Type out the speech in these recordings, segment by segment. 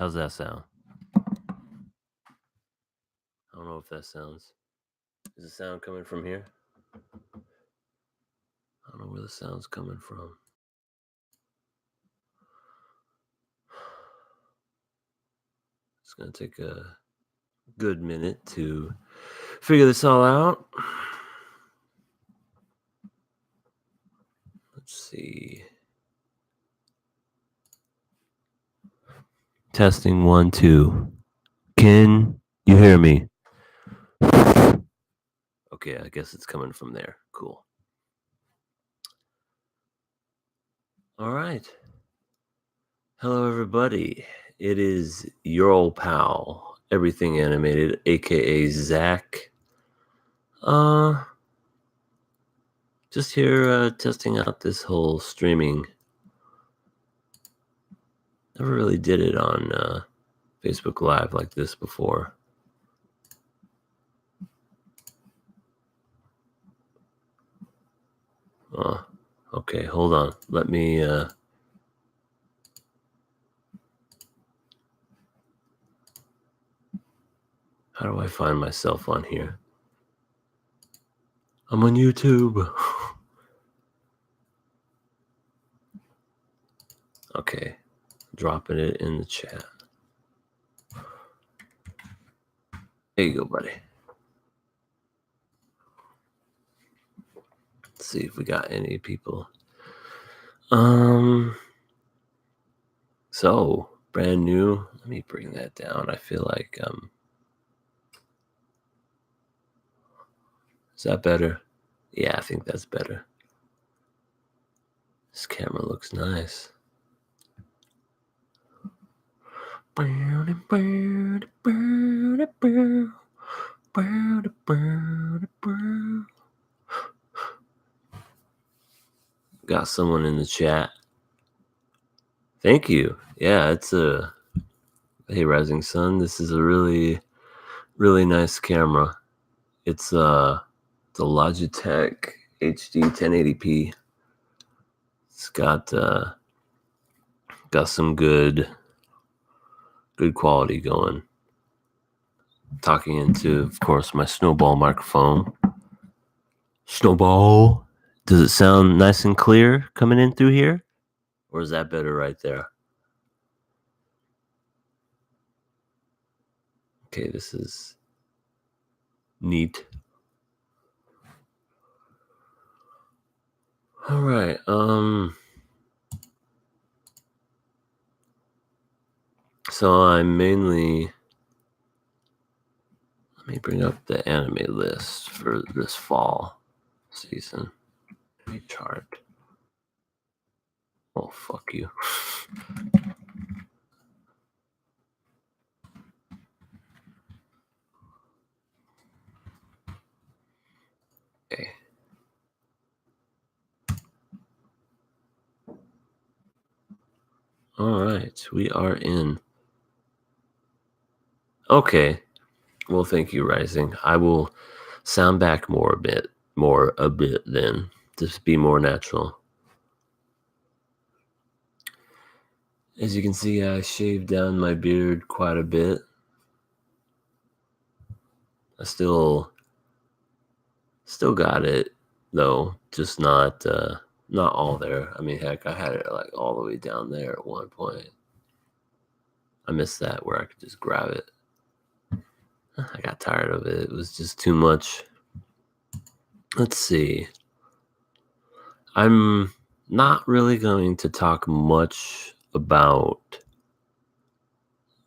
How's that sound? I don't know if that sounds. Is the sound coming from here? I don't know where the sound's coming from. It's going to take a good minute to figure this all out. Let's see. Testing 1, 2. Can you hear me? Okay, I guess it's coming from there. Cool. All right. Hello, everybody. It is your old pal, Everything Animated, aka Zach. Just here testing out this whole streaming. Never really did it on Facebook Live like this before. Okay, hold on. Let me how do I find myself on here? I'm on YouTube. Okay, dropping it in the chat. There you go, buddy. Let's see if we got any people. So brand new. Let me bring that down. I feel like is that better? Yeah, I think that's better. This camera looks nice. Got someone in the chat. Thank you. Yeah, it's a hey Rising Sun. This is a really, really nice camera. It's a Logitech HD 1080p. It's got some good quality going. Talking into, of course, my Snowball microphone. Snowball. Does it sound nice and clear coming in through here? Or is that better right there? Okay, this is neat. All right. So I'm mainly, let me bring up the anime list for this fall season. Let me chart. Oh, fuck you. Okay. All right, we are in. Okay. Well, thank you, Rising. I will sound back a bit then. Just be more natural. As you can see, I shaved down my beard quite a bit. I still got it though, just not all there. I mean, heck, I had it like all the way down there at one point. I missed that where I could just grab it. I got tired of it. It was just too much. Let's see. I'm not really going to talk much about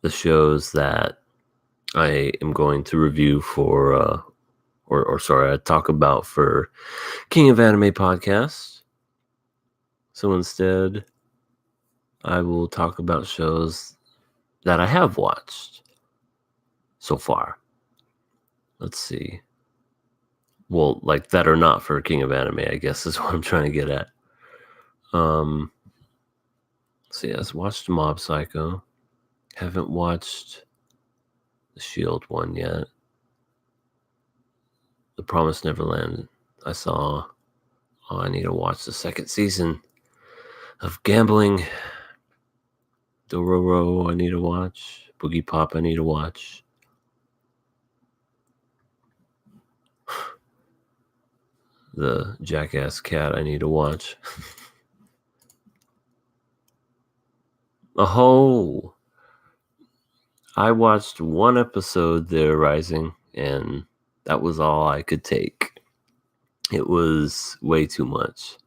the shows that I am going to review for, I talk about for King of Anime podcast. So instead, I will talk about shows that I have watched so far. Let's see. Well, like that are not for King of Anime, I guess is what I'm trying to get at. So yes, watched Mob Psycho. Haven't watched the Shield one yet. The Promised Neverland. I saw. Oh, I need to watch the second season of Gambling. Dororo, I need to watch. Boogie Pop, I need to watch. The Jackass Cat, I need to watch. Oh, I watched one episode there, Rising, and that was all I could take. It was way too much.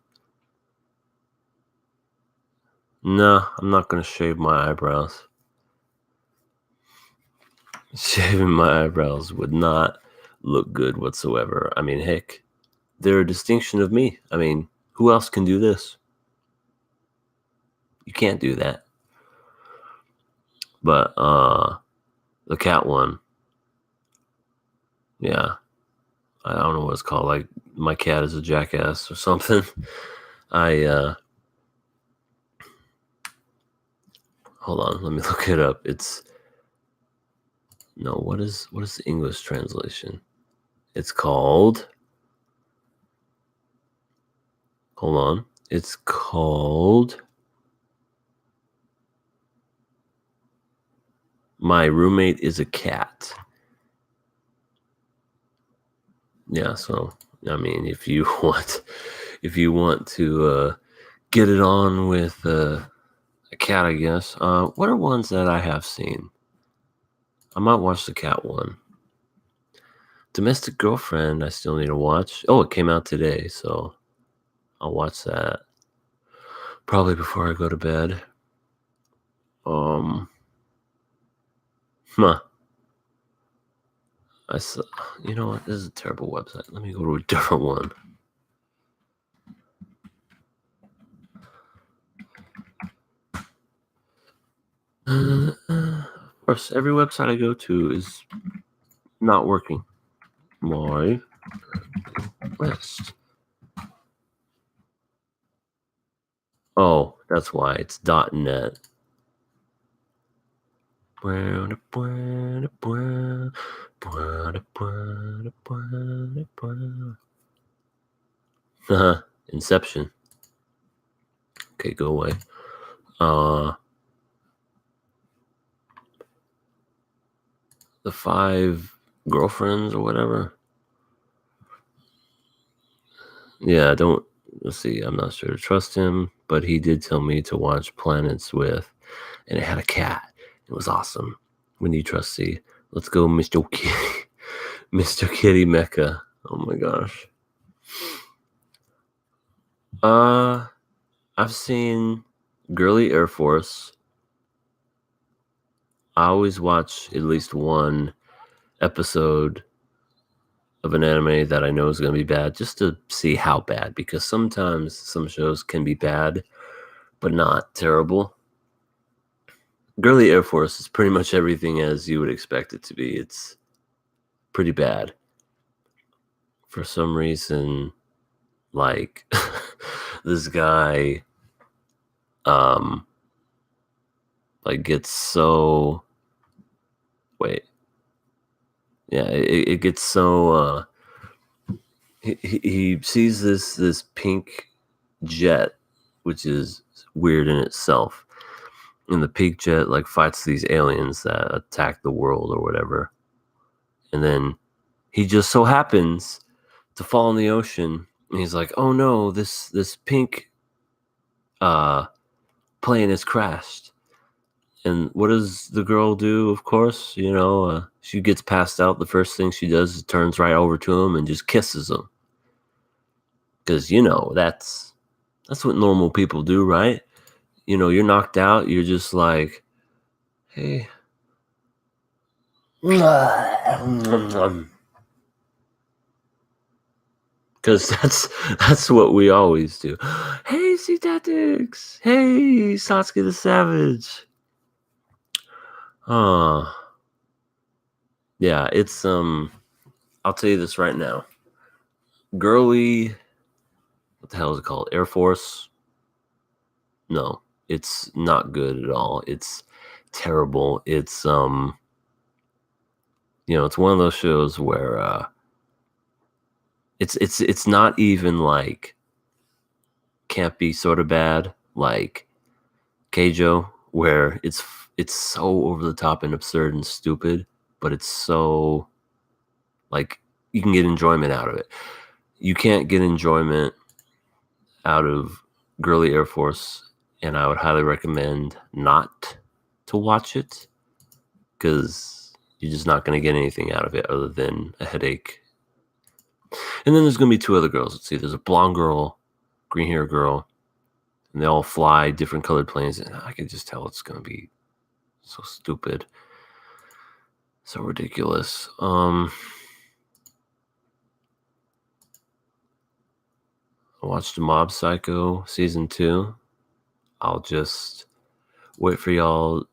No, I'm not going to shave my eyebrows. Shaving my eyebrows would not look good whatsoever. I mean, heck, they're a distinction of me. I mean, who else can do this? You can't do that. But the cat one, yeah, I don't know what it's called. Like, my cat is a jackass or something. Hold on, let me look it up. What is the English translation? It's called, hold on. It's called My Roommate is a Cat. Yeah, so I mean, if you want to get it on with a cat, I guess. What are ones that I have seen? I might watch the cat one. Domestic Girlfriend, I still need to watch. Oh, it came out today, so I'll watch that probably before I go to bed. You know what? This is a terrible website. Let me go to a different one. Of course, every website I go to is not working. My list. Oh, that's why it's .net. Inception. Okay, go away. The 5 girlfriends or whatever. Yeah, let's see, I'm not sure to trust him, but he did tell me to watch Planets with, and it had a cat. It was awesome. When you trust C. Let's go, Mr. Kitty. Mr. Kitty Mecha. Oh my gosh. I've seen Girly Air Force. I always watch at least one episode of an anime that I know is going to be bad just to see how bad, because sometimes some shows can be bad but not terrible. Girly Air Force is pretty much everything as you would expect it to be. It's pretty bad. For some reason, like, this guy like gets so it gets so he sees this pink jet, which is weird in itself, and the pink jet like fights these aliens that attack the world or whatever, and then he just so happens to fall in the ocean, and he's like, oh no, this pink plane has crashed. And what does the girl do? Of course, she gets passed out. The first thing she does is turns right over to him and just kisses him. Because, that's what normal people do, right? You're knocked out. You're just like, hey. Because that's what we always do. Hey, C-Tactics. Hey, Satsuki the Savage. Yeah, it's I'll tell you this right now. Girly, what the hell is it called? Air Force? No, it's not good at all. It's terrible. It's it's one of those shows where it's not even like campy sort of bad like Keijo where it's so over the top and absurd and stupid, but it's so like you can get enjoyment out of it. You can't get enjoyment out of Girly Air Force, and I would highly recommend not to watch it because you're just not going to get anything out of it other than a headache. And then there's going to be two other girls. Let's see, there's a blonde girl, green hair girl, and they all fly different colored planes, and I can just tell it's going to be so stupid, so ridiculous. I watched Mob Psycho season 2. I'll just wait for y'all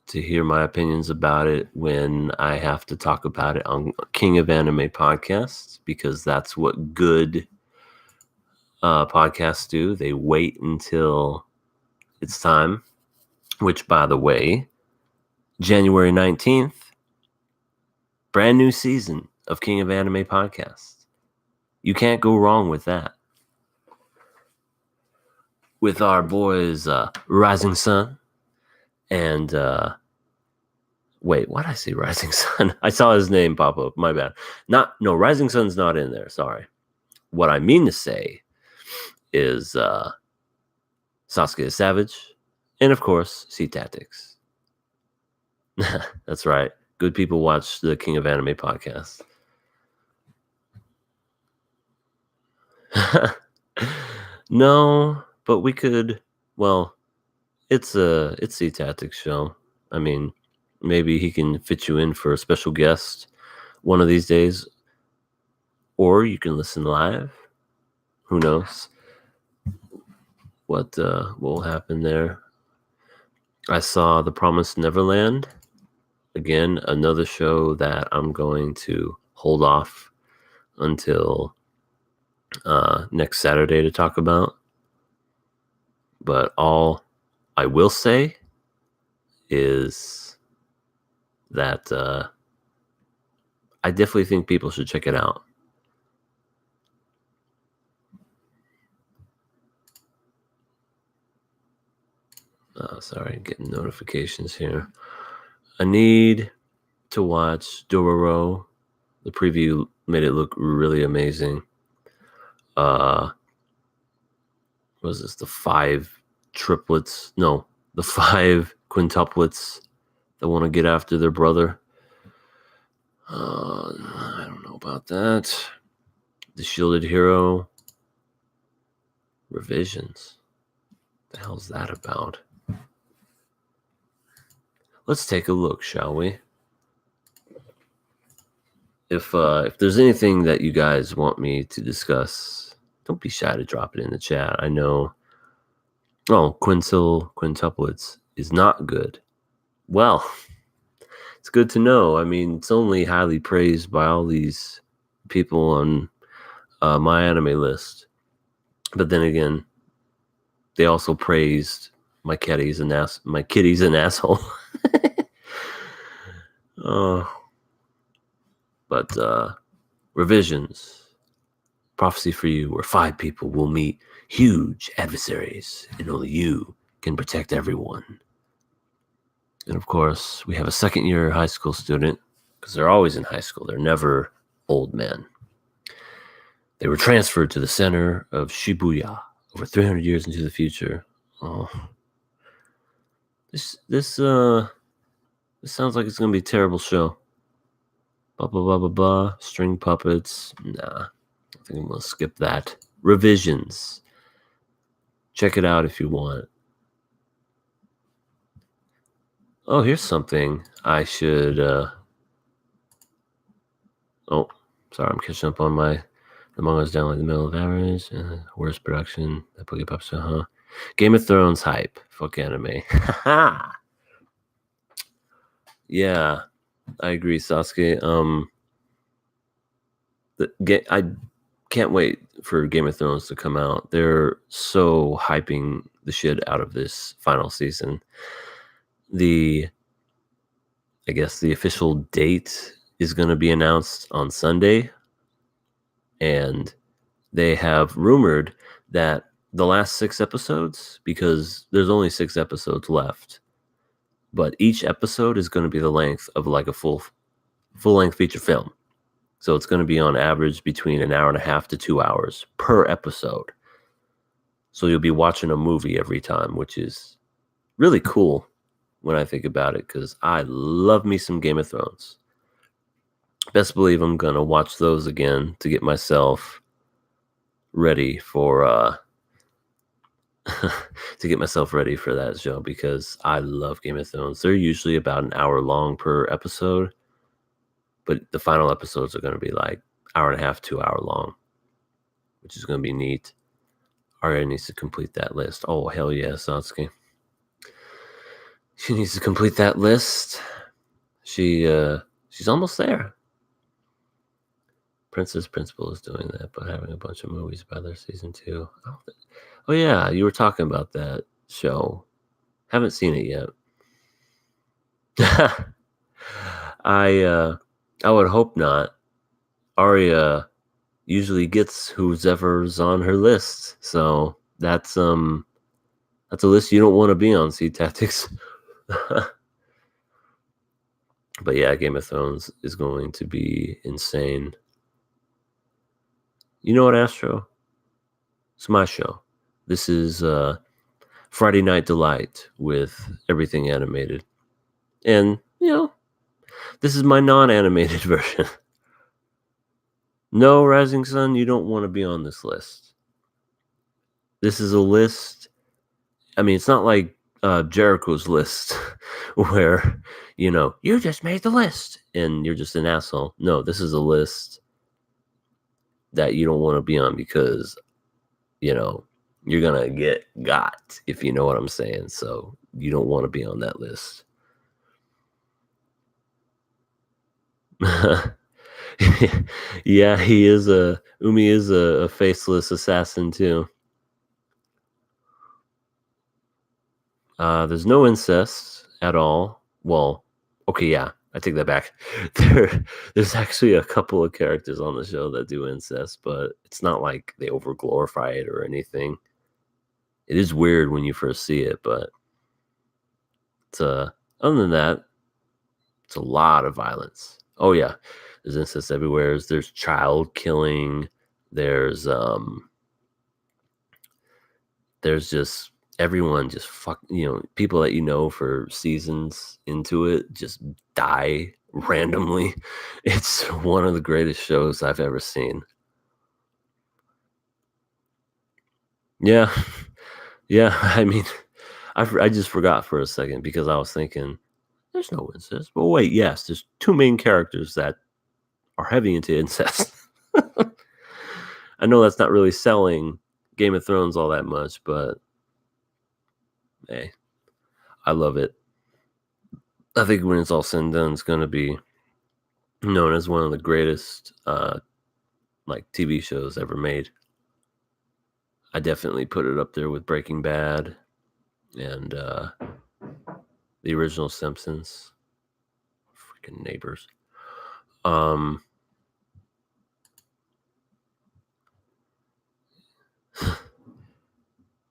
to hear my opinions about it when I have to talk about it on King of Anime podcasts, because that's what good podcasts do. They wait until it's time, which, by the way, January 19th, brand new season of King of Anime podcast. You can't go wrong with that. With our boys Rising Sun and wait, why did I say Rising Sun? I saw his name pop up. My bad. Rising Sun's not in there. Sorry. What I mean to say is Sasuke Savage and, of course, Sea Tactics. That's right. Good people watch the King of Anime podcast. No, but we could. Well, it's Sea Tactics show. I mean, maybe he can fit you in for a special guest one of these days, or you can listen live. Who knows what will happen there? I saw The Promised Neverland. Again, another show that I'm going to hold off until next Saturday to talk about. But all I will say is that I definitely think people should check it out. Sorry, getting notifications here. I need to watch Dororo. The preview made it look really amazing. Was this the 5 triplets? No, the 5 quintuplets that want to get after their brother. I don't know about that. The Shielded Hero. Revisions. What the hell's that about? Let's take a look, shall we? If there's anything that you guys want me to discuss, don't be shy to drop it in the chat. I know. Oh, quintuplets is not good. Well, it's good to know. I mean, it's only highly praised by all these people on my anime list. But then again, they also praised my kitty's an asshole. But revisions, prophecy for you, where 5 people will meet huge adversaries, and only you can protect everyone. And of course, we have a second-year high school student, because they're always in high school. They're never old men. They were transferred to the center of Shibuya over 300 years into the future. Oh, this sounds like it's gonna be a terrible show. String puppets. Nah, I think I'm gonna skip that. Revisions. Check it out if you want. Oh, here's something I should. Oh, sorry, I'm catching up on the manga's down like the middle of average. Worst production. That Pokepop show, huh? Game of Thrones hype. Fuck anime. Yeah, I agree, Sasuke. I can't wait for Game of Thrones to come out. They're so hyping the shit out of this final season. I guess the official date is going to be announced on Sunday, and they have rumored that the last 6 episodes, because there's only 6 episodes left, but each episode is going to be the length of like a full length feature film. So it's going to be on average between an hour and a half to 2 hours per episode. So you'll be watching a movie every time, which is really cool when I think about it, because I love me some Game of Thrones. Best believe I'm going to watch those again to get myself ready for to get myself ready for that show, because I love Game of Thrones. They're usually about an hour long per episode, but the final episodes are going to be like hour and a half, 2 hour long, which is going to be neat. Arya needs to complete that list. Oh, hell yeah, Satsuki. She needs to complete that list. She's almost there. Princess Principal is doing that, but having a bunch of movies by their season 2. Oh yeah, you were talking about that show. Haven't seen it yet. I would hope not. Arya usually gets whoever's on her list, so that's a list you don't want to be on, Seed Tactics. But yeah, Game of Thrones is going to be insane. You know what, Astro? It's my show. This is Friday Night Delight with everything animated. And, this is my non-animated version. No, Rising Sun, you don't want to be on this list. This is a list. I mean, it's not like Jericho's list where, you just made the list and you're just an asshole. No, this is a list that you don't want to be on because, you're going to get got, if you know what I'm saying. So you don't want to be on that list. Yeah, Umi is a faceless assassin too. There's no incest at all. Well, okay, yeah, I take that back. There's actually a couple of characters on the show that do incest, but it's not like they over glorify it or anything. It is weird when you first see it, but it's other than that, it's a lot of violence. Oh yeah, there's incest everywhere. There's child killing. There's just everyone just people that for seasons into it just die randomly. It's one of the greatest shows I've ever seen. Yeah. Yeah, I mean, I just forgot for a second because I was thinking there's no incest. But wait, yes, there's two main characters that are heavy into incest. I know that's not really selling Game of Thrones all that much, but hey, I love it. I think when it's all said and done, it's going to be known as one of the greatest TV shows ever made. I definitely put it up there with Breaking Bad and the original Simpsons. Freaking Neighbors.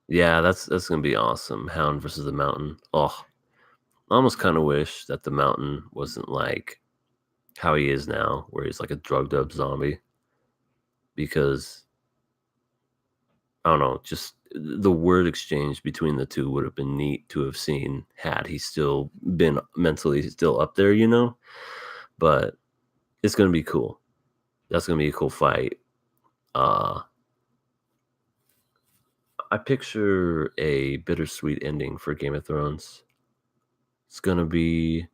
Yeah, that's gonna be awesome. Hound versus the Mountain. Oh, I almost kind of wish that the Mountain wasn't like how he is now, where he's like a drugged up zombie. Because I don't know, just the word exchange between the two would have been neat to have seen had he still been mentally still up there, But it's gonna be cool. That's gonna be a cool fight. I picture a bittersweet ending for Game of Thrones. It's gonna be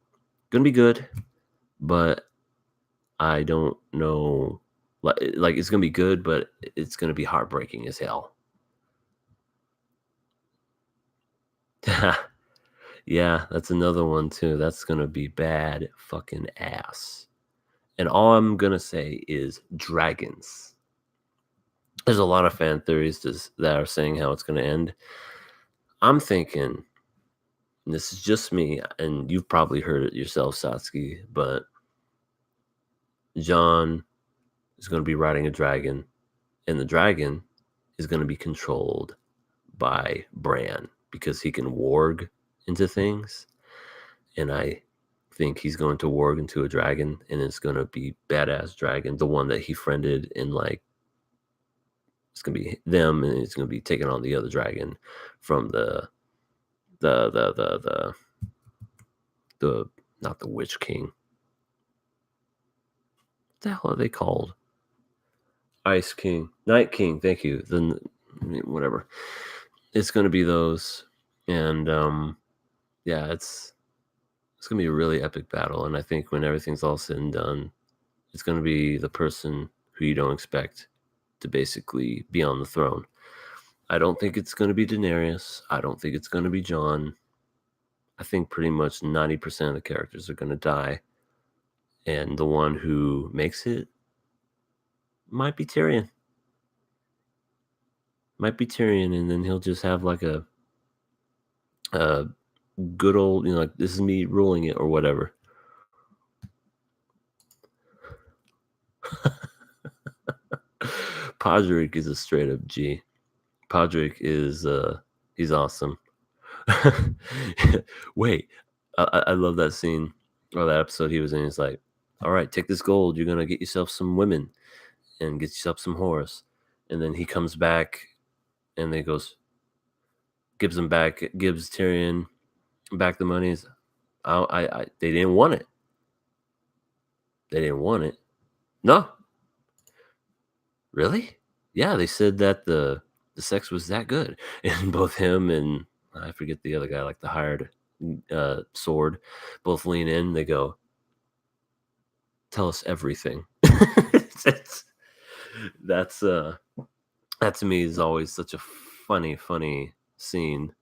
good, but I don't know. Like it's gonna be good, but it's gonna be heartbreaking as hell. Yeah, that's another one too. That's gonna be bad fucking ass. And all I'm gonna say is dragons. There's a lot of fan theories that are saying how it's gonna end. I'm thinking, and this is just me, and you've probably heard it yourself, Satsuki, but Jon is going to be riding a dragon, and the dragon is going to be controlled by Bran because he can warg into things. and I think he's going to warg into a dragon, and it's going to be badass dragon, the one that he friended, and like it's going to be them, and it's going to be taking on the other dragon from the not the Witch King. What the hell are they called? Ice King, Night King. Thank you. Then whatever. It's going to be those, and yeah, it's going to be a really epic battle. And I think when everything's all said and done, it's going to be the person who you don't expect to basically be on the throne. I don't think it's going to be Daenerys. I don't think it's going to be Jon. I think pretty much 90% of the characters are going to die. And the one who makes it might be Tyrion. And then he'll just have like a good old, like, this is me ruling it or whatever. Podrick is a straight up G. Podrick is he's awesome. Wait, I love that scene or that episode he was in. He's like, all right, take this gold. You're gonna get yourself some women and get yourself some horse. And then he comes back and then goes, gives Tyrion back the money. They didn't want it. They didn't want it. No. Really? Yeah, they said that the sex was that good. And both him and I forget the other guy, like the hired sword, both lean in. They go, tell us everything. That's that to me is always such a funny scene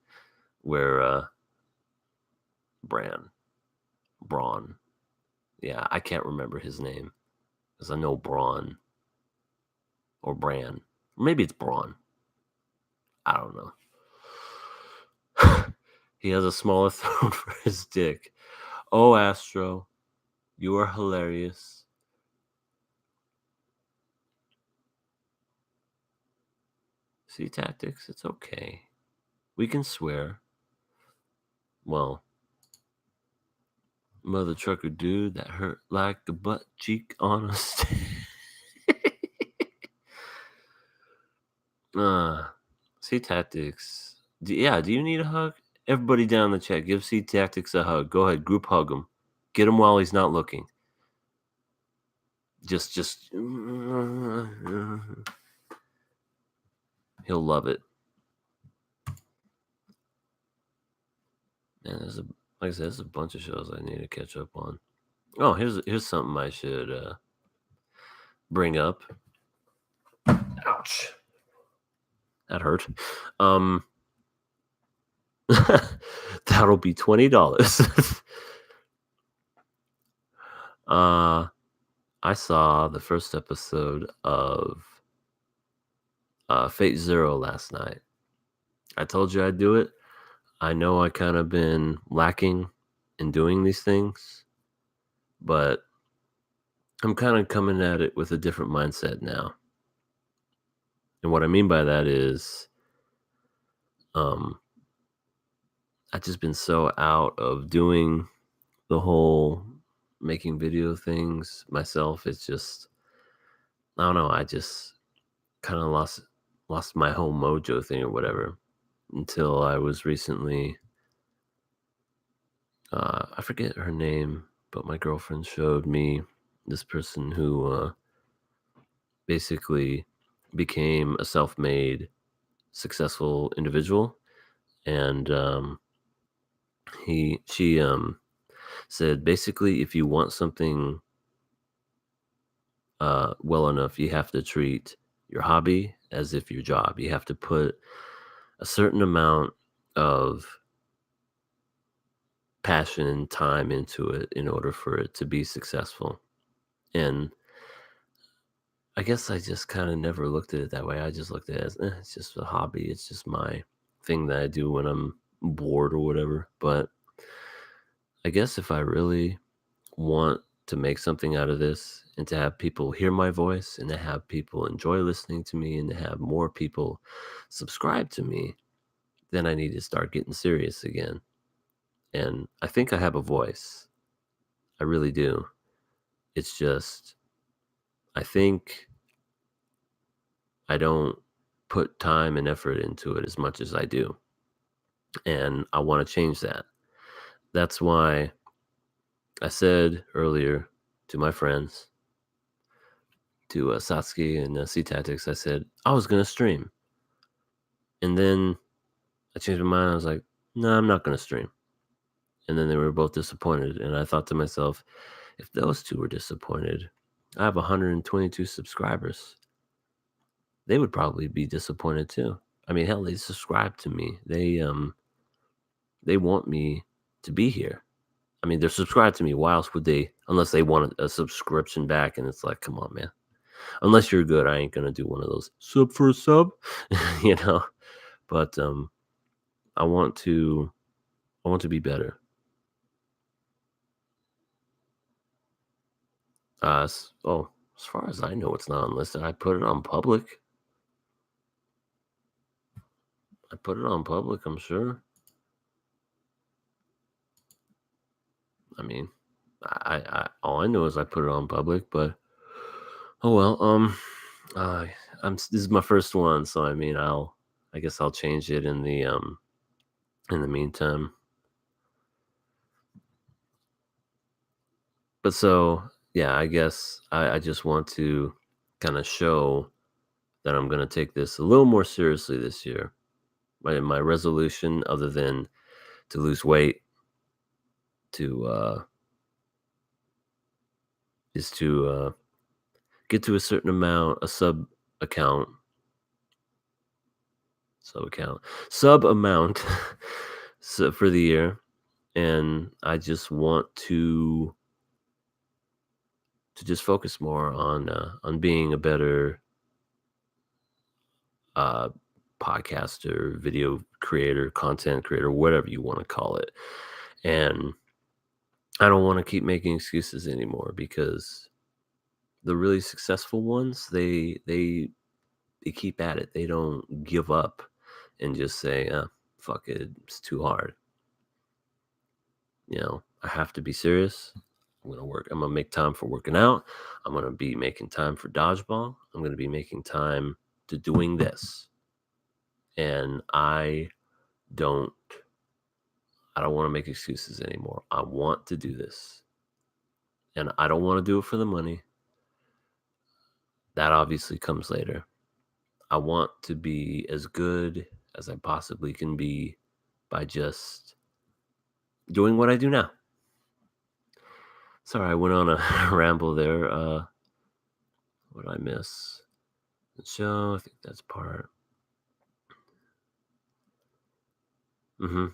where Braun, yeah, I can't remember his name because I know Braun or Bran, maybe it's Braun. I don't know. He has a smaller throat for his dick. Oh, Astro, you are hilarious. See, Tactics, it's okay. We can swear. Well, mother trucker dude that hurt like a butt cheek on a stick. See, Tactics. Do you need a hug? Everybody down in the chat, give C Tactics a hug. Go ahead, group hug him. Get him while he's not looking. Just he'll love it. Man, like I said, there's a bunch of shows I need to catch up on. Oh, here's something I should bring up. Ouch. That hurt. That'll be $20. I saw the first episode of Fate Zero last night. I told you I'd do it. I know I kind of been lacking in doing these things, but I'm kind of coming at it with a different mindset now. And what I mean by that is, I've just been so out of doing the whole making video things myself. It's just, I don't know. I just kind of lost my whole mojo thing or whatever until I was recently, I forget her name, but my girlfriend showed me this person who basically became a self-made successful individual, and she said basically if you want something well enough, you have to treat your hobby as if your job. You have to put a certain amount of passion and time into it in order for it to be successful. And I guess I just kind of never looked at it that way. I just looked at it as it's just a hobby. It's just my thing that I do when I'm bored or whatever. But I guess if I really want to make something out of this and to have people hear my voice and to have people enjoy listening to me and to have more people subscribe to me, then I need to start getting serious again. And I think I have a voice. I really do. It's just, I think I don't put time and effort into it as much as I do. And I want to change that. That's why I said earlier to my friends, to Satsuki and C Tactics, I said I was going to stream. And then I changed my mind. I was like, no, I'm not going to stream. And then they were both disappointed. And I thought to myself, if those two were disappointed, I have 122 subscribers. They would probably be disappointed too. I mean, hell, they subscribe to me. They want me to be here. I mean, they're subscribed to me. Why else would they? Unless they want a subscription back, and it's like, come on, man. Unless you're good, I ain't gonna do one of those sub for a sub, you know. But I want to, I want to be better. As far as I know, it's not unlisted. I put it on public. I'm sure. I mean, I all I know is I put it on public, but oh well. This is my first one, so I mean, I guess I'll change it in the meantime. But so yeah, I guess I just want to kind of show that I'm gonna take this a little more seriously this year. My resolution, other than to lose weight, to is to get to a certain amount, a account, sub amount, so for the year, and I just want to just focus more on being a better uh, podcaster, video creator, content creator, whatever you want to call it. And I don't want to keep making excuses anymore, because the really successful ones, they keep at it. They don't give up and just say, fuck it, it's too hard. I have to be serious. I'm gonna work. I'm gonna make time for working out. I'm gonna be making time for dodgeball. I'm gonna be making time to doing this. And don't I don't want to make excuses anymore. I want to do this. And I don't want to do it for the money. That obviously comes later. I want to be as good as I possibly can be by just doing what I do now. Sorry, I went on a ramble there. What did I miss? The show, I think that's part. Mm-hmm.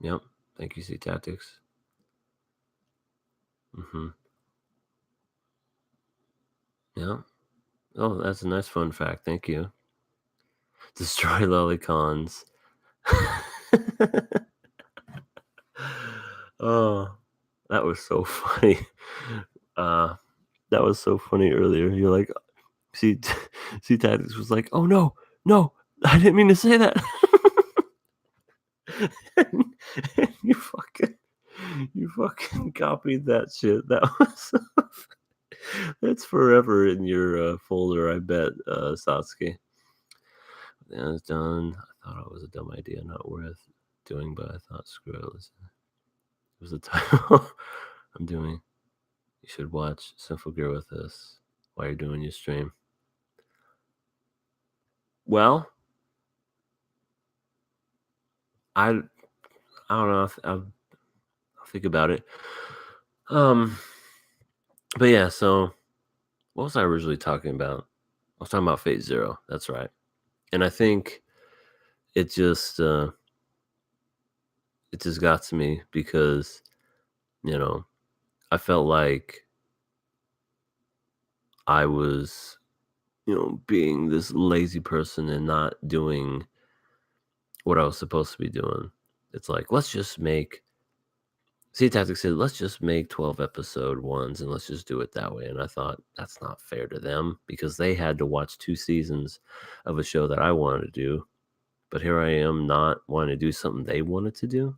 Yep. Thank you, C Tactics. Mm-hmm. Yeah. Oh, that's a nice fun fact. Thank you. Destroy lolicons. Oh, that was so funny. That was so funny earlier. You're like, see, see, Tactics was like, oh no, no, I didn't mean to say that. and, and you fucking copied that shit. That was that's forever in your folder, I bet, Satsuki. Yeah, it's done. I thought it was a dumb idea, not worth doing, but I thought, screw it. It was a title I'm doing. You should watch Sinful Gear with us while you're doing your stream. Well, I don't know. I'll think about it. But yeah. So, what was I originally talking about? I was talking about Fate Zero. That's right. And I think it just got to me because I felt like I was being this lazy person and not doing what I was supposed to be doing. It's like, let's just make C Tactics said, let's just make 12 episode ones and let's just do it that way. And I thought, that's not fair to them, because they had to watch 2 seasons of a show that I wanted to do. But here I am not wanting to do something they wanted to do.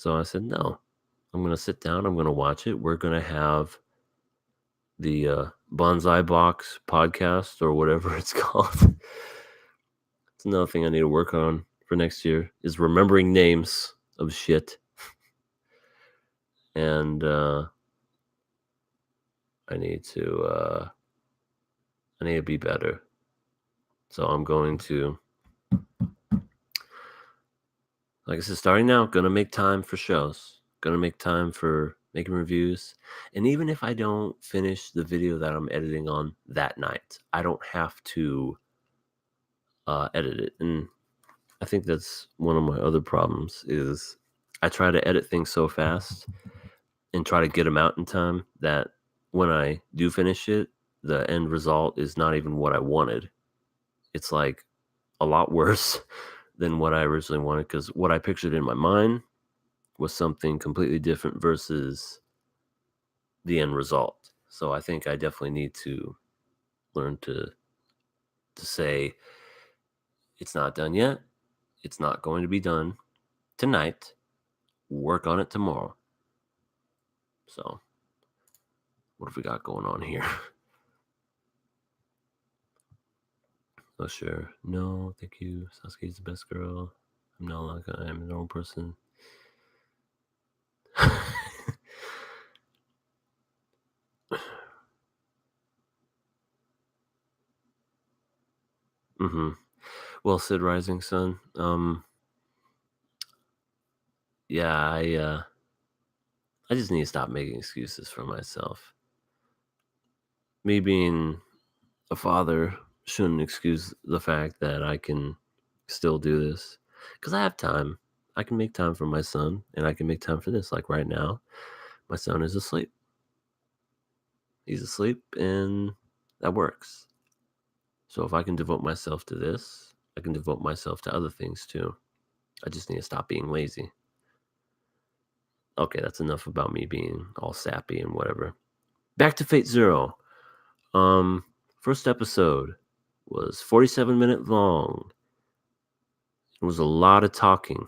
So I said, no, I'm going to sit down. I'm going to watch it. We're going to have the Bonsai Box podcast or whatever it's called. It's another thing I need to work on for next year is remembering names of shit. And I need to be better. So I'm going to, like I said, starting now, gonna make time for shows. Gonna make time for making reviews. And even if I don't finish the video that I'm editing on that night, I don't have to edit it. And I think that's one of my other problems is I try to edit things so fast and try to get them out in time that when I do finish it, the end result is not even what I wanted. It's like a lot worse than what I originally wanted because what I pictured in my mind was something completely different versus the end result. So I think I definitely need to learn to say it's not done yet. It's not going to be done tonight. Work on it tomorrow. So what have we got going on here? Oh, sure. No, thank you. Sasuke's the best girl. I'm not like I'm a normal person. Mm-hmm. Well, Sid Rising Sun. Yeah, I just need to stop making excuses for myself. Me being a father shouldn't excuse the fact that I can still do this because I have time. I can make time for my son and I can make time for this. Like right now, my son is asleep. He's asleep and that works. So if I can devote myself to this, I can devote myself to other things too. I just need to stop being lazy. Okay, that's enough about me being all sappy and whatever. Back to Fate Zero. First episode was 47 minutes long. It was a lot of talking.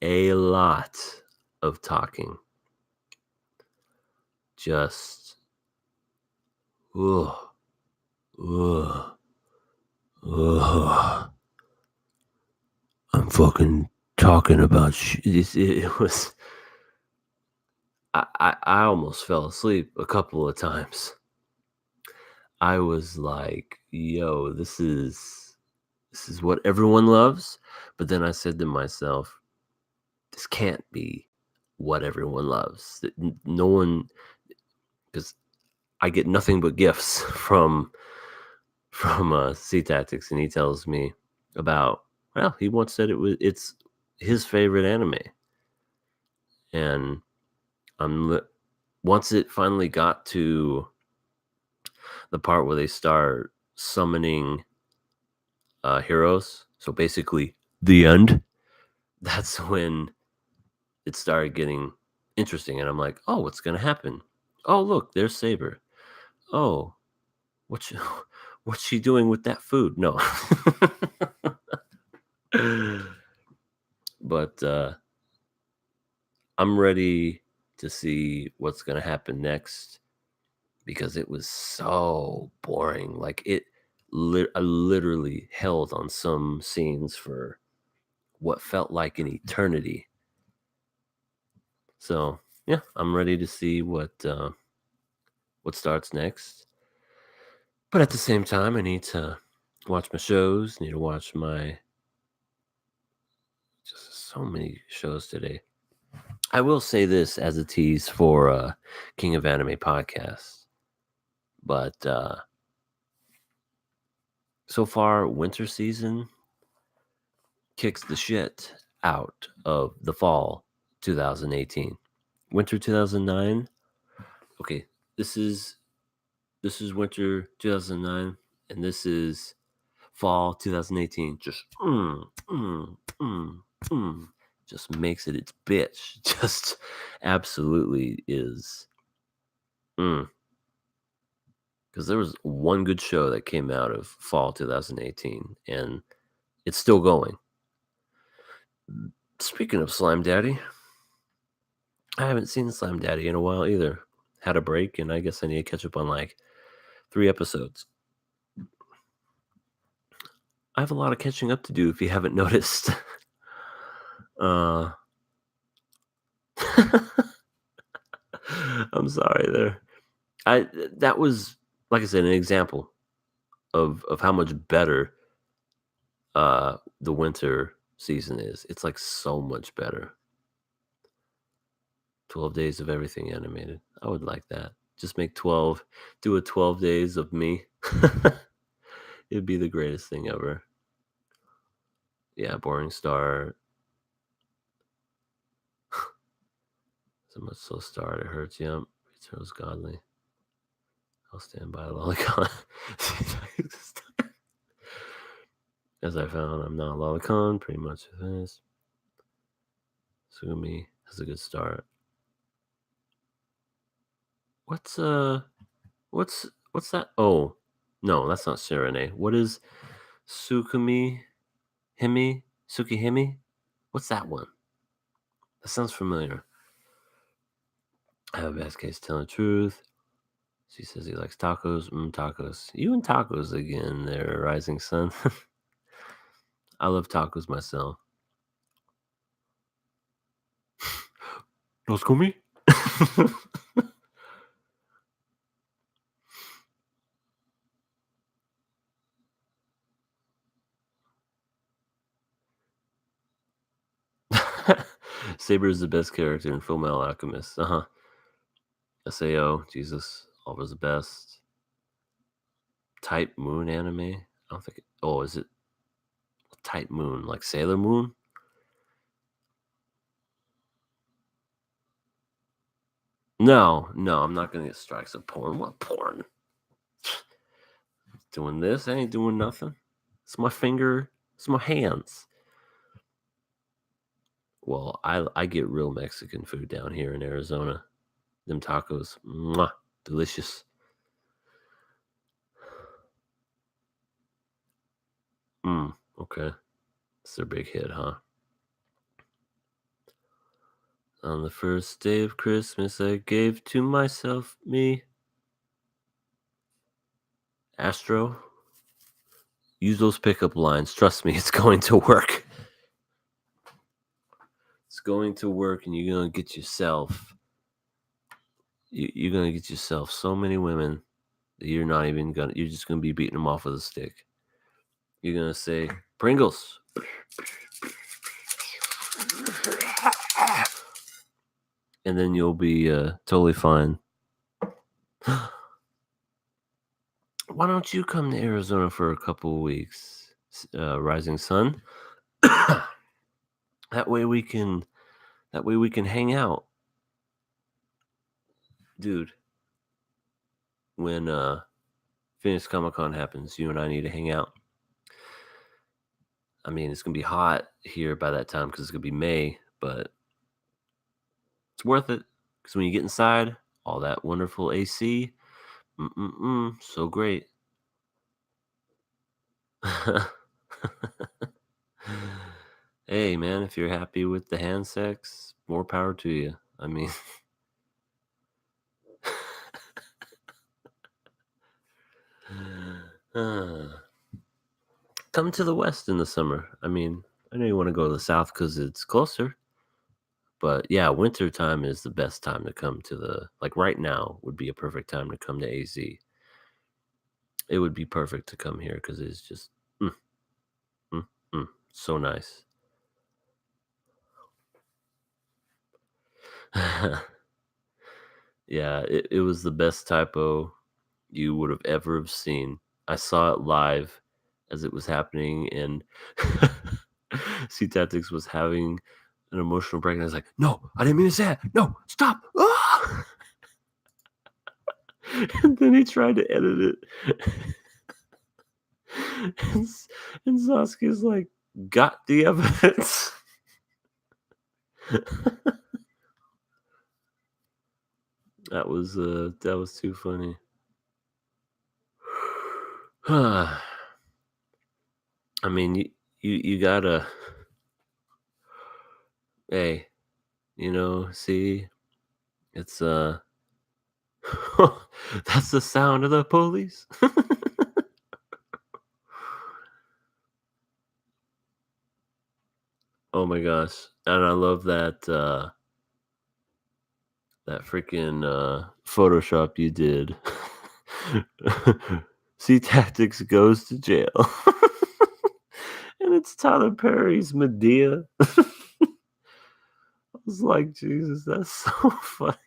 A lot of talking. Just ugh. I'm fucking talking about it was I almost fell asleep a couple of times. I was like, yo, this is what everyone loves. But then I said to myself, this can't be what everyone loves. No one, because I get nothing but gifts from C Tactics, and he tells me about. Well, he once said it's his favorite anime, and once it finally got to the part where they start summoning heroes. So basically, the end. That's when it started getting interesting, and I'm like, oh, what's gonna happen? Oh, look, there's Saber. Oh, what's what's she doing with that food? No. But I'm ready to see what's gonna happen next because it was so boring. Like I literally held on some scenes for what felt like an eternity. So yeah, I'm ready to see what starts next. But at the same time, I need to watch my shows. Need to watch my just so many shows today. I will say this as a tease for King of Anime podcast, but so far winter season kicks the shit out of the fall 2018. Winter 2009. Okay, this is winter 2009 and this is fall 2018. Just just makes it its bitch. Just absolutely is. Because there was one good show that came out of fall 2018 and it's still going. Speaking of Slime Daddy, I haven't seen Slime Daddy in a while either. Had a break, and I guess I need to catch up on like 3 episodes. I have a lot of catching up to do if you haven't noticed. uh I'm sorry there. That was, like I said, an example of how much better the winter season is. It's like so much better. 12 days of everything animated. I would like that. Just make 12, do a 12 days of me. It'd be the greatest thing ever. Yeah, boring start. So much slow start, it hurts. Yep. Returns godly. I'll stand by Lolicon. As I found, I'm not Lolicon, pretty much this. Sugumi has a good start. What's what's that? Oh, no, that's not Serene. What is Sukumi Himi? Tsukihimi? What's that one? That sounds familiar. I have a best case telling the truth. She says he likes tacos. Tacos. You and tacos again there, Rising Sun. I love tacos myself. Los comí. Saber is the best character in Fullmetal Alchemist. SAO, Jesus, always the best. Type Moon anime? I don't think. Oh, is it Type Moon, like Sailor Moon? No, I'm not gonna get strikes of porn. What porn? Doing this? I ain't doing nothing. It's my finger. It's my hands. Well, I get real Mexican food down here in Arizona. Them tacos, mwah, delicious. Okay. It's their big hit, huh? On the first day of Christmas, I gave to myself me. Astro, use those pickup lines. Trust me, it's going to work. It's going to work, and you're gonna get yourself. You're gonna get yourself so many women that you're not even gonna. You're just gonna be beating them off with a stick. You're gonna say Pringles, and then you'll be totally fine. Why don't you come to Arizona for a couple of weeks, Rising Sun? That way we can hang out, dude. When Phoenix Comic Con happens, you and I need to hang out. I mean, it's gonna be hot here by that time because it's gonna be May, but it's worth it because when you get inside, all that wonderful AC, so great. Hey, man, if you're happy with the hand sex, more power to you. I mean, come to the West in the summer. I mean, I know you want to go to the South because it's closer, but yeah, winter time is the best time to come to like right now would be a perfect time to come to AZ. It would be perfect to come here because it's just mm, so nice. Yeah, it was the best typo you would have ever have seen. I saw it live as it was happening, and C Tactics was having an emotional break, and I was like, "No, I didn't mean to say that. No, stop!" Ah! And then he tried to edit it, and, and Sasuke's like, "Got the evidence." That was too funny. I mean, you gotta Hey, see, it's that's the sound of the police. Oh my gosh. And I love that freaking Photoshop you did. See Tactics goes to jail. And it's Tyler Perry's Medea. I was like, Jesus, that's so funny.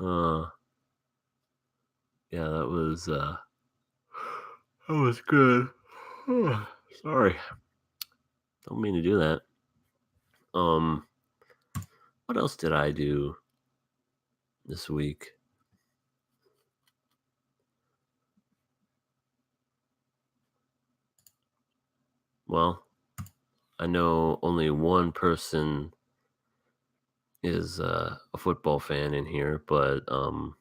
Uh yeah, that was good. Sorry. Don't mean to do that. Um what else did I do this week? Well, I know only one person is a football fan in here, but who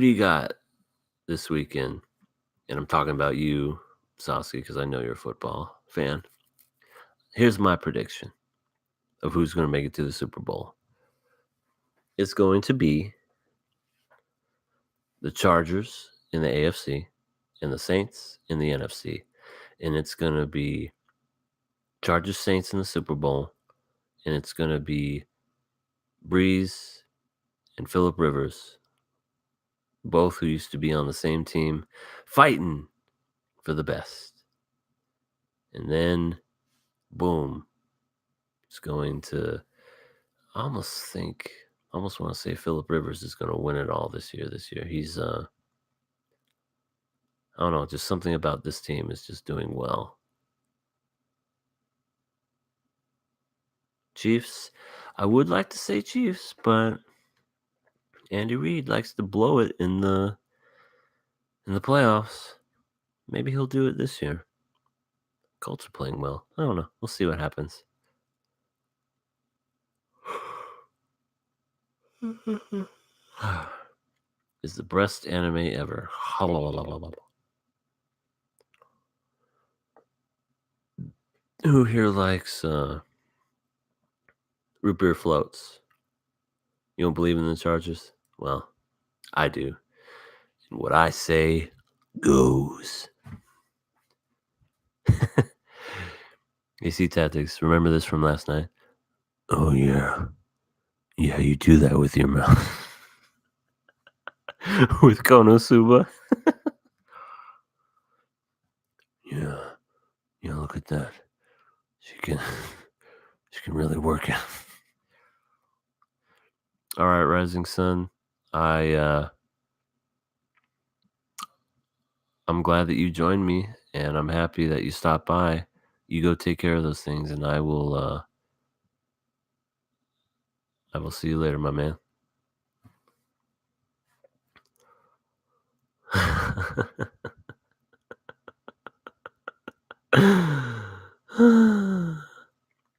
do you got this weekend? And I'm talking about you, Sasuke, because I know you're a football fan. Here's my prediction of who's going to make it to the Super Bowl. It's going to be the Chargers in the AFC and the Saints in the NFC. And it's going to be Chargers Saints in the Super Bowl. And it's going to be Breeze and Phillip Rivers, both who used to be on the same team, fighting for the best. And then, boom, it's going to, I almost want to say Phillip Rivers is going to win it all this year. He's, I don't know, just something about this team is just doing well. Chiefs, I would like to say Chiefs, but Andy Reid likes to blow it in the playoffs. Maybe he'll do it this year. Colts are playing well. I don't know. We'll see what happens. Is the best anime ever. Who here likes root beer floats? You don't believe in the Chargers? Well, I do. And what I say goes. AC Tactics, remember this from last night? Oh, yeah. Yeah, you do that with your mouth. With Konosuba. Yeah. Yeah, look at that. She can really work it. All right, Rising Sun. I'm glad that you joined me, and I'm happy that you stopped by. You go take care of those things, and I will see you later, my man.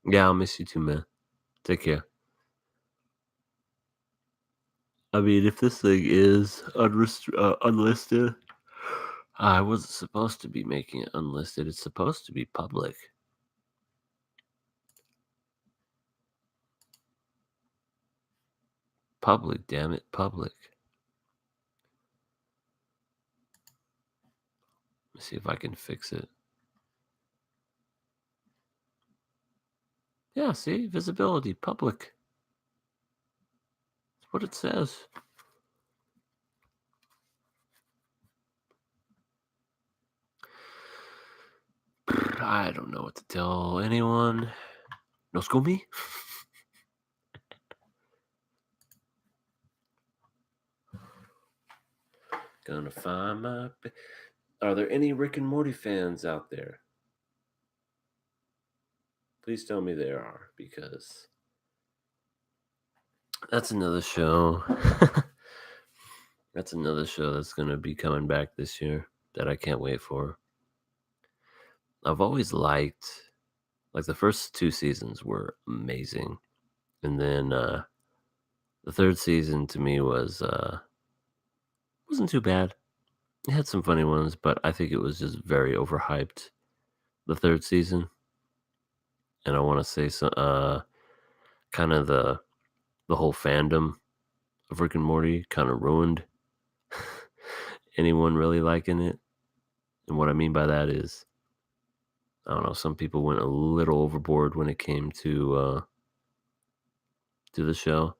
Yeah, I'll miss you too, man. Take care. I mean, if this thing is unlisted, I wasn't supposed to be making it unlisted. It's supposed to be public. Public, damn it, public. Let me see if I can fix it. Yeah, see? Visibility, public. That's what it says. I don't know what to tell anyone. No school me? Gonna find my... Are there any Rick and Morty fans out there? Please tell me there are, because that's another show. That's another show that's going to be coming back this year that I can't wait for. I've always liked, like, the first 2 seasons were amazing. And then the third season to me wasn't too bad. It had some funny ones, but I think it was just very overhyped. the third season, and I want to say so. Kind of the whole fandom of Rick and Morty kind of ruined anyone really liking it. And what I mean by that is, I don't know, some people went a little overboard when it came to the show.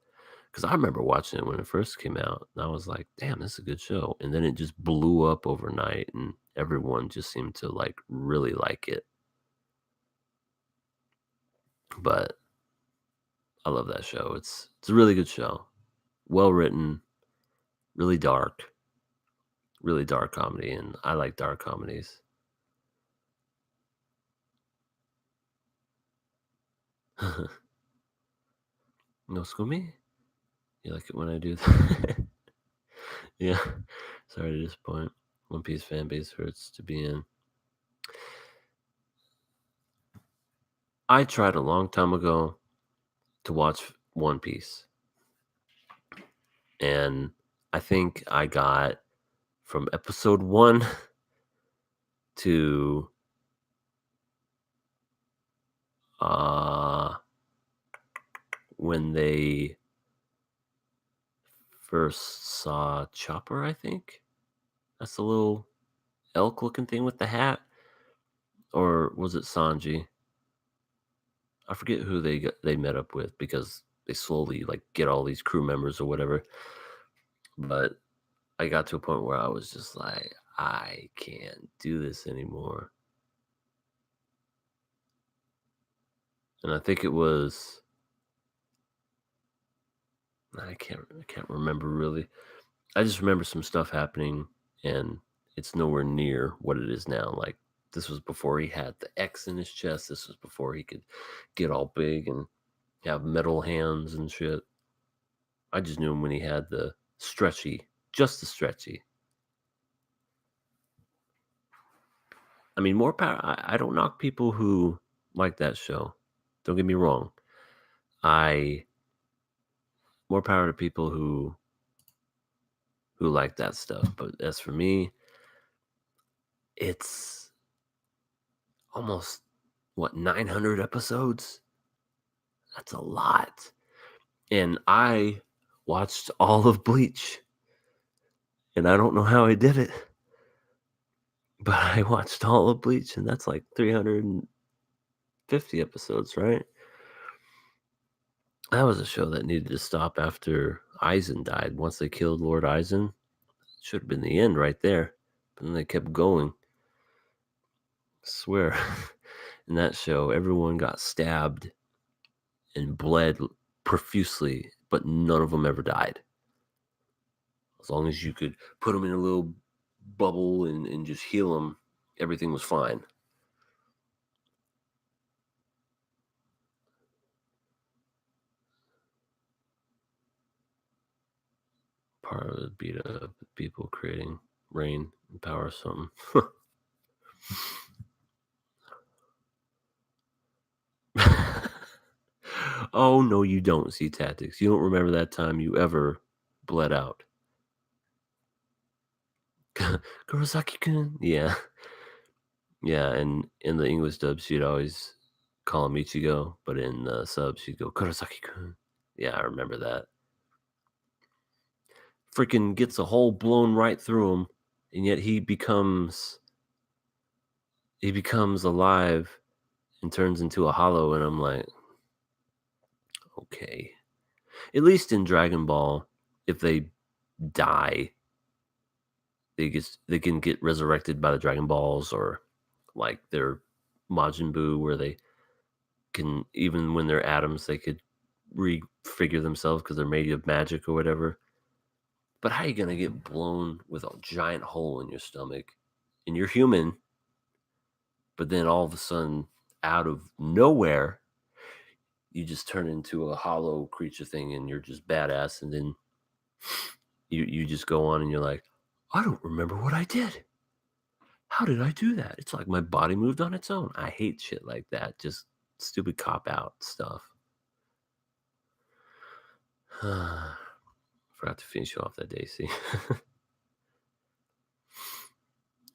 Because I remember watching it when it first came out, and I was like, "Damn, this is a good show." And then it just blew up overnight, and everyone just seemed to like really like it. But I love that show. It's a really good show, well written, really dark comedy, and I like dark comedies. No Scooby? You like it when I do that? Yeah. Sorry to disappoint. One Piece fan base hurts to be in. I tried a long time ago to watch One Piece, and I think I got from episode 1 to uh when they first saw Chopper, I think. That's the little elk looking thing with the hat. Or was it Sanji? I forget who they met up with because they slowly like get all these crew members or whatever. But I got to a point where I was just like, I can't do this anymore. And I think it was I can't remember really. I just remember some stuff happening, and it's nowhere near what it is now. Like this was before he had the X in his chest. This was before he could get all big and have metal hands and shit. I just knew him when he had the stretchy, just the stretchy. I mean, more power. I don't knock people who like that show. Don't get me wrong. I more power to people who like that stuff. But as for me, it's almost what 900 episodes. That's a lot. And I watched all of Bleach, and I don't know how I did it, but I watched all of Bleach, and that's like 350 episodes, right? That was a show that needed to stop after Aizen died. Once they killed Lord Aizen, should have been the end right there. But then they kept going. I swear. In that show, everyone got stabbed and bled profusely, but none of them ever died. As long as you could put them in a little bubble and just heal them, everything was fine. Part of the beat up people creating rain and power or something. Oh no, you don't see tactics. You don't remember that time you ever bled out. Kurosaki-kun. Yeah. Yeah, and in the English dub she'd always call him Ichigo, but in the sub she'd go Kurosaki-kun. Yeah, I remember that. Freaking gets a hole blown right through him, and yet he becomes alive and turns into a hollow, and I'm like, okay. At least in Dragon Ball, if they die, they can get resurrected by the Dragon Balls, or like their Majin Buu, where they can, even when they're atoms, they could refigure themselves because they're made of magic or whatever. But how are you gonna get blown with a giant hole in your stomach, and you're human, but then all of a sudden, out of nowhere, you just turn into a hollow creature thing, and you're just badass, and then you just go on, and you're like, I don't remember what I did. How did I do that? It's like my body moved on its own. I hate shit like that. Just stupid cop out stuff. Forgot to finish you off that day, see?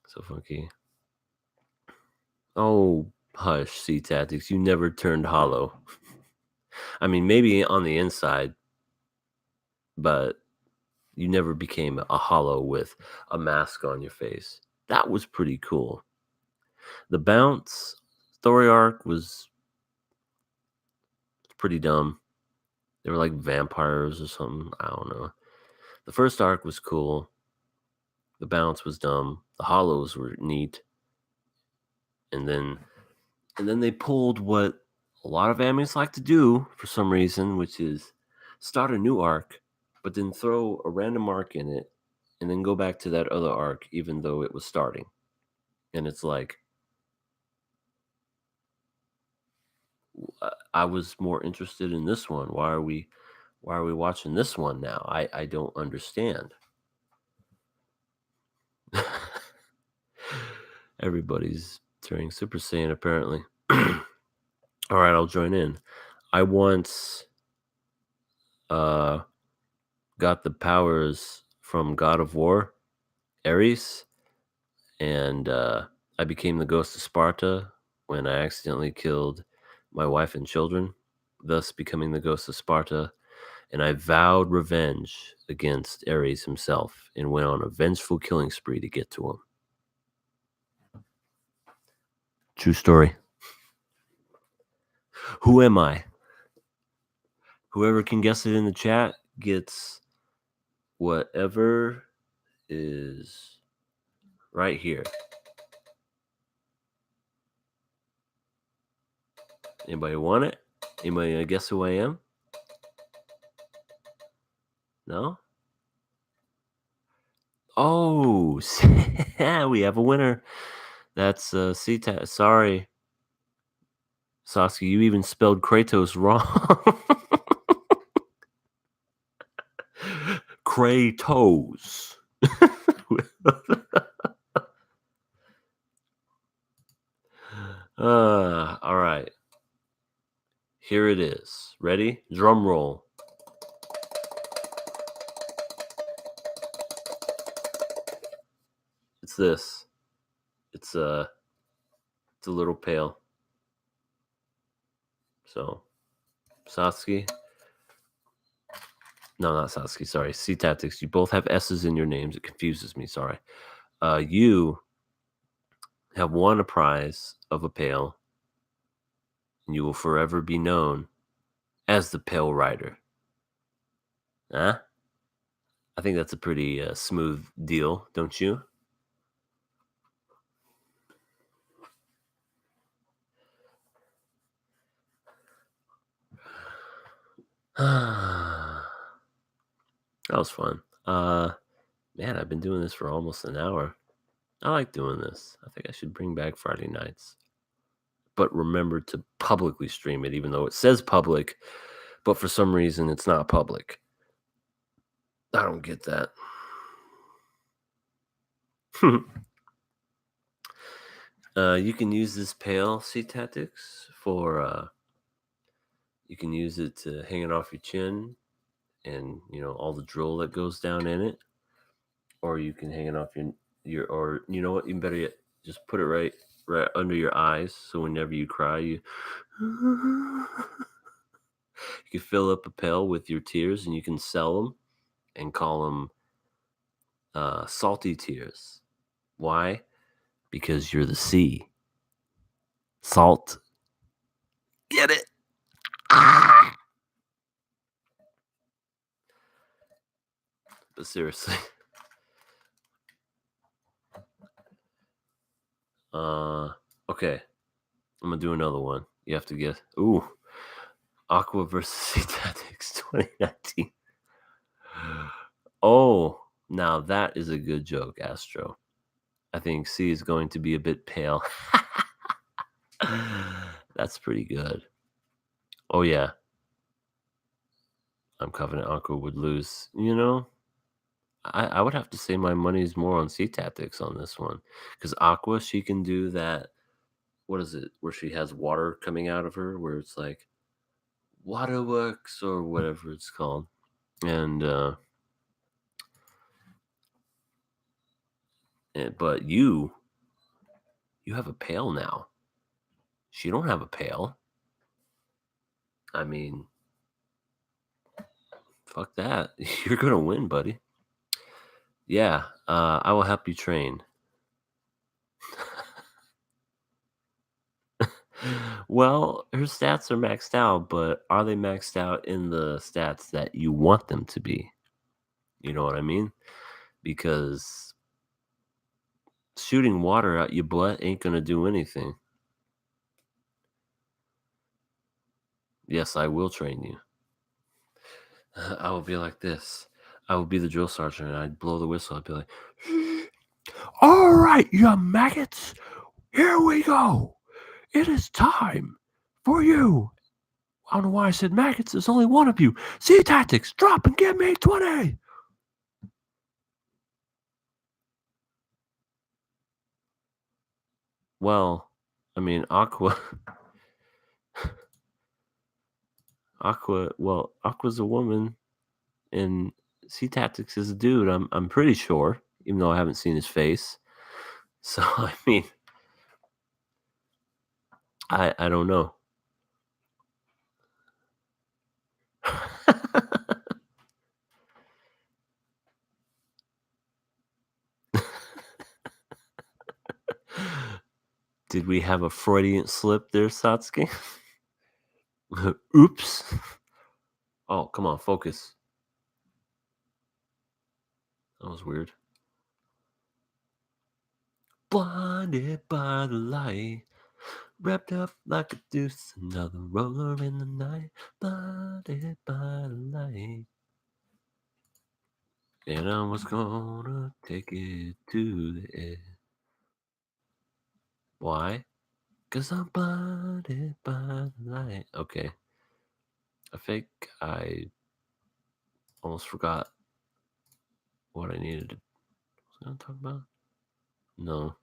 So funky. Oh, hush, Sea Tactics. You never turned hollow. I mean, maybe on the inside, but you never became a hollow with a mask on your face. That was pretty cool. The bounce story arc was pretty dumb. They were like vampires or something. I don't know. The first arc was cool. The bounce was dumb. The hollows were neat. And then they pulled what a lot of animes like to do for some reason, which is start a new arc, but then throw a random arc in it, and then go back to that other arc, even though it was starting. And it's like, I was more interested in this one. Why are we watching this one now? I don't understand. Everybody's turning Super Saiyan apparently. All right, I'll join in. I once got the powers from God of War, Ares, and I became the Ghost of Sparta when I accidentally killed my wife and children, thus becoming the Ghost of Sparta. And I vowed revenge against Ares himself and went on a vengeful killing spree to get to him. True story. Who am I? Whoever can guess it in the chat gets whatever is right here. Anybody want it? Anybody gonna guess who I am? No? Oh, we have a winner. That's C-Tat. Sorry, Sasuke, you even spelled Kratos wrong. Kratos. All right. Here it is. Ready? Drum roll. It's this. It's a little pail. So, Sasuke. No, not Sasuke. Sorry, Sea Tactics. You both have S's in your names. It confuses me. Sorry. You have won a prize of a pail, and you will forever be known as the Pale Rider. Huh? I think that's a pretty smooth deal, don't you? That was fun. Man, I've been doing this for almost an hour. I like doing this. I think I should bring back Friday nights. But remember to publicly stream it, even though it says public, but for some reason it's not public. I don't get that. You can use this pail, Sea Tactics, for you can use it to hang it off your chin and all the drool that goes down in it. Or you can hang it off your or you know what, even better yet, just put it right under your eyes, so whenever you cry, you can fill up a pail with your tears and you can sell them and call them salty tears. Why? Because you're the sea. Salt. Get it? Ah! But seriously. Okay. I'm gonna do another one. You have to guess. Ooh. Aqua versus Sea Tactics 2019. Oh, now that is a good joke, Astro. I think C is going to be a bit pale. That's pretty good. Oh, yeah. I'm confident Aqua would lose. I would have to say my money's more on Sea Tactics on this one. Because Aqua, she can do that. What is it? Where she has water coming out of her, where it's like waterworks or whatever it's called. And, but you have a pail now. She don't have a pail. I mean, fuck that. You're gonna win, buddy. Yeah, I will help you train. Well, her stats are maxed out, but are they maxed out in the stats that you want them to be? You know what I mean? Because shooting water out your butt ain't gonna do anything. Yes, I will train you. I will be like this. I will be the drill sergeant and I'd blow the whistle. I'd be like, all right, you maggots, here we go. It is time for you. I don't know why I said maggots. There's only one of you. See tactics, drop and give me 20. Well, I mean, Aqua's a woman and Sea Tactics is a dude. I'm pretty sure, even though I haven't seen his face. So I mean, I don't know. Did we have a Freudian slip there, Satsuki? Oops. Oh, come on, focus. That was weird. Blinded by the light, wrapped up like a deuce, another roller in the night, blinded by the light. And I was gonna take it to the edge. Why? Cause I'm blinded by the light. Okay. I think I almost forgot what I needed to talk about. No.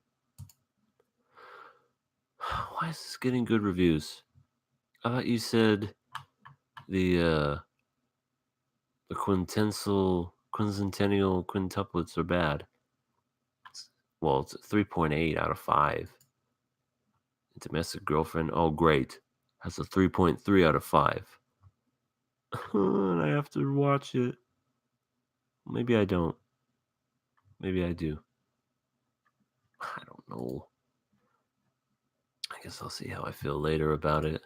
Why is this getting good reviews? I thought you said the quintennial quintuplets are bad. Well, it's 3.8 out of 5. Domestic girlfriend, oh great, has a 3.3 out of 5. And I have to watch it. Maybe I don't. Maybe I do. I don't know. I guess I'll see how I feel later about it.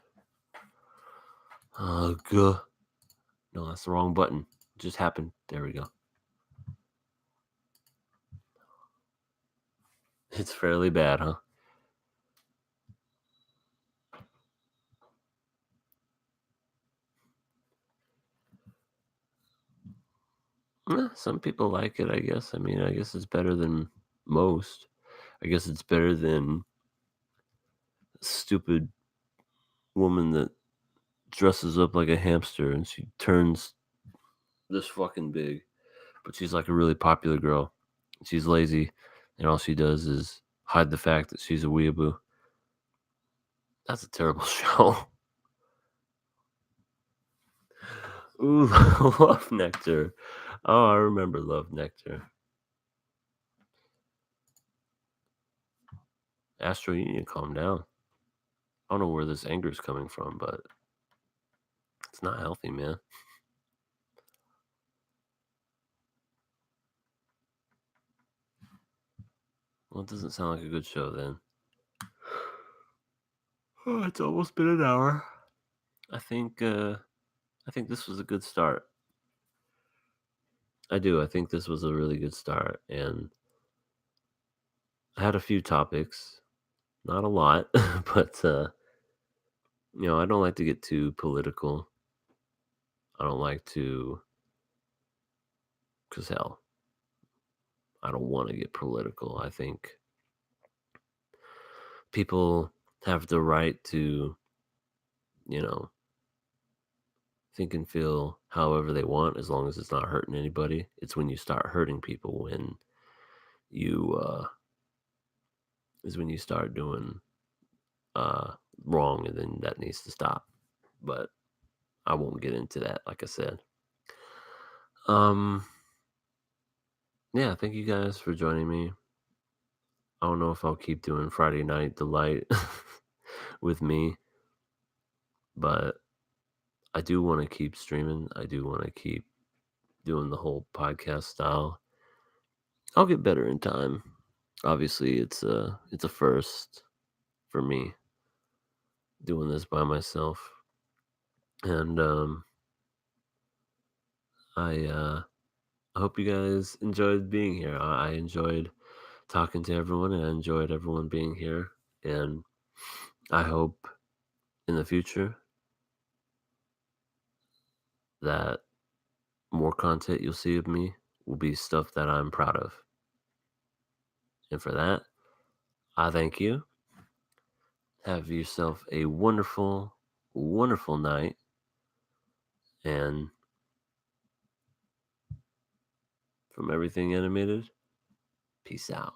Ugh. No, that's the wrong button. It just happened. There we go. It's fairly bad, huh? Some people like it, I guess. I mean, I guess it's better than most. I guess it's better than a stupid woman that dresses up like a hamster and she turns this fucking big. But she's like a really popular girl. She's lazy, and all she does is hide the fact that she's a weeaboo. That's a terrible show. Ooh, Love Nectar. Oh, I remember Love Nectar. Astro, you need to calm down. I don't know where this anger is coming from, but it's not healthy, man. Well, it doesn't sound like a good show then. Oh, it's almost been an hour. I think this was a good start. I do. I think this was a really good start, and I had a few topics, not a lot, but I don't like to get too political. I don't like to, cause hell, I don't want to get political. I think people have the right to, you know, think and feel however they want as long as it's not hurting anybody. It's when you start hurting people when you is when you start doing uh wrong, and then that needs to stop. But I won't get into that, like I said. Um yeah, thank you guys for joining me. I don't know if I'll keep doing Friday Night Delight with me, but I do want to keep streaming. I do want to keep doing the whole podcast style. I'll get better in time. Obviously, it's a first for me doing this by myself, and I hope you guys enjoyed being here. I enjoyed talking to everyone, and I enjoyed everyone being here. And I hope in the future that more content you'll see of me will be stuff that I'm proud of. And for that, I thank you. Have yourself a wonderful, wonderful night. And from everything animated, peace out.